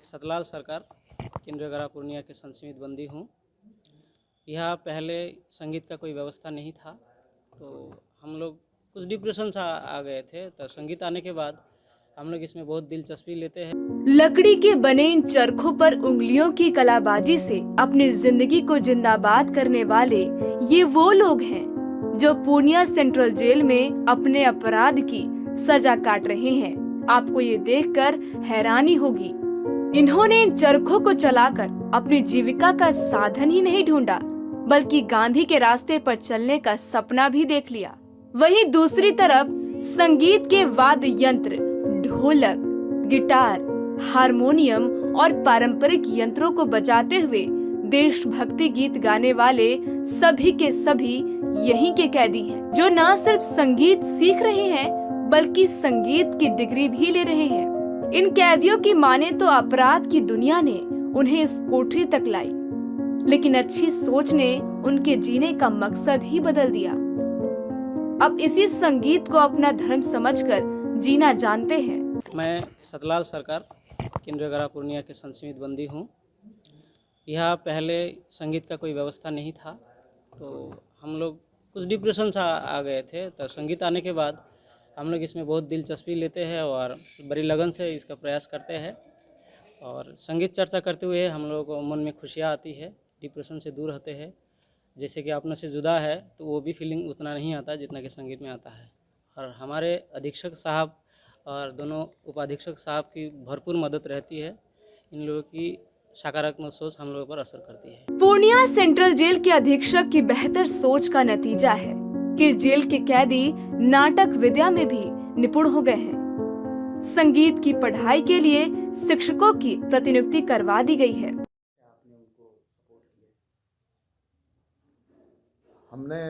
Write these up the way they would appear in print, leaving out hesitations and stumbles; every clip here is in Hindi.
सतलाल सरकार केंद्रगरा पूर्णिया के संस्मित बंदी हूँ। यहाँ पहले संगीत का कोई व्यवस्था नहीं था, तो हम लोग कुछ डिप्रेशन सा आ गए थे। तो संगीत आने के बाद हम लोग इसमें बहुत दिलचस्पी लेते हैं। लकड़ी के बने इन चरखों पर उंगलियों की कलाबाजी से अपनी जिंदगी को जिंदाबाद करने वाले ये वो लोग हैं जो पूर्णिया सेंट्रल जेल में अपने अपराध की सजा काट रहे हैं। आपको ये देखकर हैरानी होगी, इन्होंने इन चरखों को चलाकर अपनी जीविका का साधन ही नहीं ढूंढा, बल्कि गांधी के रास्ते पर चलने का सपना भी देख लिया। वहीं दूसरी तरफ संगीत के वाद्य यंत्र, ढोलक, गिटार, हारमोनियम और पारंपरिक यंत्रों को बजाते हुए देशभक्ति गीत गाने वाले सभी के सभी यहीं के कैदी हैं, जो न सिर्फ संगीत सीख रहे हैं बल्कि संगीत की डिग्री भी ले रहे हैं। इन कैदियों की माने तो अपराध की दुनिया ने उन्हें इस कोठरी तक लाई, लेकिन अच्छी सोच ने उनके जीने का मकसद ही बदल दिया। अब इसी संगीत को अपना धर्म समझकर जीना जानते हैं। मैं सतलाल सरकार केंद्रगरा पूर्णिया के संस्मित बंदी हूँ। यहाँ पहले संगीत का कोई व्यवस्था नहीं था, तो हम लोग कुछ डिप्रेशन सा आ गए थे। तो संगीत आने के बाद हम लोग इसमें बहुत दिलचस्पी लेते हैं और बड़ी लगन से इसका प्रयास करते हैं। और संगीत चर्चा करते हुए हम लोगों को मन में खुशियाँ आती है, डिप्रेशन से दूर होते हैं। जैसे कि अपनों से जुदा है तो वो भी फीलिंग उतना नहीं आता जितना कि संगीत में आता है। और हमारे अधीक्षक साहब और दोनों उपाधीक्षक साहब की भरपूर मदद रहती है। इन लोगों की सकारात्मक सोच हम लोगों पर असर करती है। पूर्णिया सेंट्रल जेल के अधीक्षक की बेहतर सोच का नतीजा है कि जेल के कैदी नाटक विद्या में भी निपुण हो गए हैं। संगीत की पढ़ाई के लिए शिक्षकों की प्रतिनियुक्ति करवा दी गई है। हमने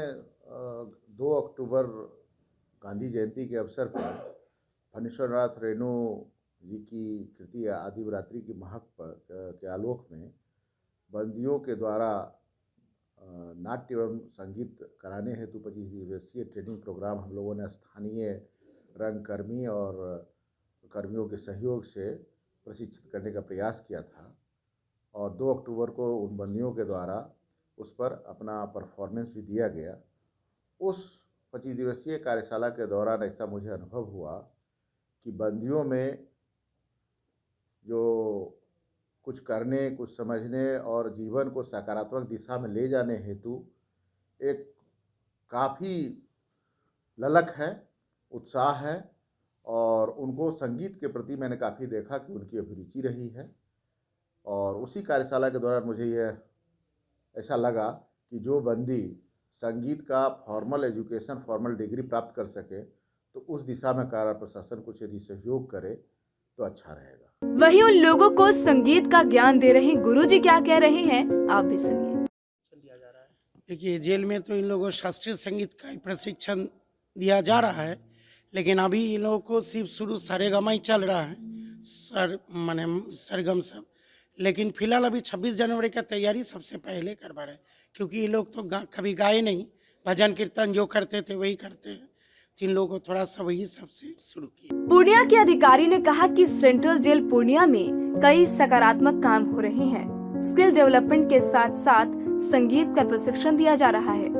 2 अक्टूबर गांधी जयंती के अवसर पर फणीश्वरनाथ रेणु जी की कृति आदिवरात्रि की महक के आलोक में बंदियों के द्वारा नाट्य एवं संगीत कराने हेतु 25 दिवसीय ट्रेनिंग प्रोग्राम हम लोगों ने स्थानीय रंगकर्मी और कर्मियों के सहयोग से प्रशिक्षित करने का प्रयास किया था। और 2 अक्टूबर को उन बंदियों के द्वारा उस पर अपना परफॉर्मेंस भी दिया गया। उस 25 दिवसीय कार्यशाला के दौरान ऐसा मुझे अनुभव हुआ कि बंदियों में जो कुछ करने, कुछ समझने और जीवन को सकारात्मक दिशा में ले जाने हेतु एक काफ़ी ललक है, उत्साह है। और उनको संगीत के प्रति मैंने काफ़ी देखा कि उनकी अभिरुचि रही है। और उसी कार्यशाला के दौरान मुझे यह ऐसा लगा कि जो बंदी संगीत का फॉर्मल एजुकेशन, फॉर्मल डिग्री प्राप्त कर सके तो उस दिशा में कारा प्रशासन कुछ यदि सहयोग करे तो अच्छा रहेगा। वहीं उन लोगों को संगीत का ज्ञान दे रहे गुरुजी क्या कह रहे हैं, आप भी सुनिए। देखिए, जेल में तो इन लोगों को शास्त्रीय संगीत का प्रशिक्षण दिया जा रहा है, लेकिन अभी इन लोगों को सिर्फ शुरू सारेगामा ही चल रहा है, सरगम सब। लेकिन फिलहाल अभी 26 जनवरी का तैयारी सबसे पहले करवा रहे हैं, क्योंकि ये लोग तो कभी गाए नहीं, भजन कीर्तन जो करते थे वही करते हैं। इन लोगों को थोड़ा सा वही सबसे शुरू किया। पूर्णिया के अधिकारी ने कहा कि सेंट्रल जेल पूर्णिया में कई सकारात्मक काम हो रहे हैं। स्किल डेवलपमेंट के साथ साथ संगीत का प्रशिक्षण दिया जा रहा है।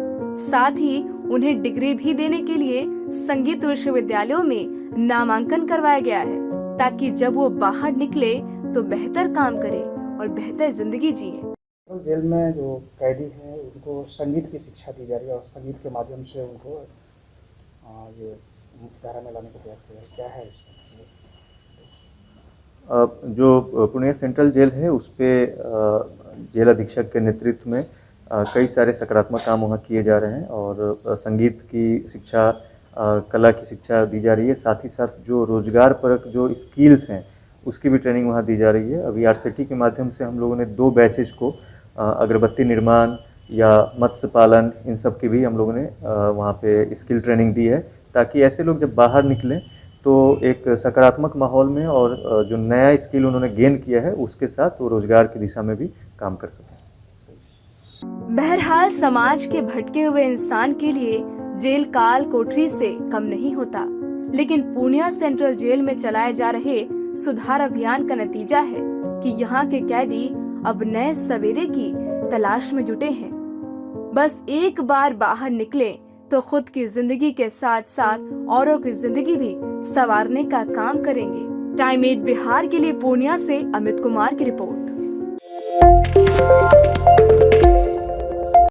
साथ ही उन्हें डिग्री भी देने के लिए संगीत विश्वविद्यालयों में नामांकन करवाया गया है, ताकि जब वो बाहर निकले तो बेहतर काम करे और बेहतर जिंदगी जिए। जेल में जो कैदी हैं उनको संगीत की शिक्षा दी जा रही है और संगीत के माध्यम से उनको ये मुख्यधारा में लाने का प्रयास किया है। क्या है इसमें? जो पूर्णिया सेंट्रल जेल है उस पर जेल अधीक्षक के नेतृत्व में कई सारे सकारात्मक काम वहाँ किए जा रहे हैं और संगीत की शिक्षा, कला की शिक्षा दी जा रही है। साथ ही साथ जो रोजगार परक जो स्किल्स हैं उसकी भी ट्रेनिंग वहाँ दी जा रही है। अभी आरसीटी के माध्यम से हम लोगों ने 2 बैचेज को अगरबत्ती निर्माण या मत्स्य पालन, इन सब की भी हम लोगों ने वहाँ पे स्किल ट्रेनिंग दी है, ताकि ऐसे लोग जब बाहर निकलें तो एक सकारात्मक माहौल में और जो नया स्किल उन्होंने गेन किया है उसके साथ वो रोजगार की दिशा में भी काम कर सकें। बहरहाल समाज के भटके हुए इंसान के लिए जेल काल कोठरी से कम नहीं होता, लेकिन पूर्णिया सेंट्रल जेल में चलाए जा रहे सुधार अभियान का नतीजा है कि यहाँ के कैदी अब नए सवेरे की तलाश में जुटे हैं। बस एक बार बाहर निकले तो खुद की जिंदगी के साथ साथ औरों की जिंदगी भी संवारने का काम करेंगे। टाइम 8 बिहार के लिए पूर्णिया से अमित कुमार की रिपोर्ट।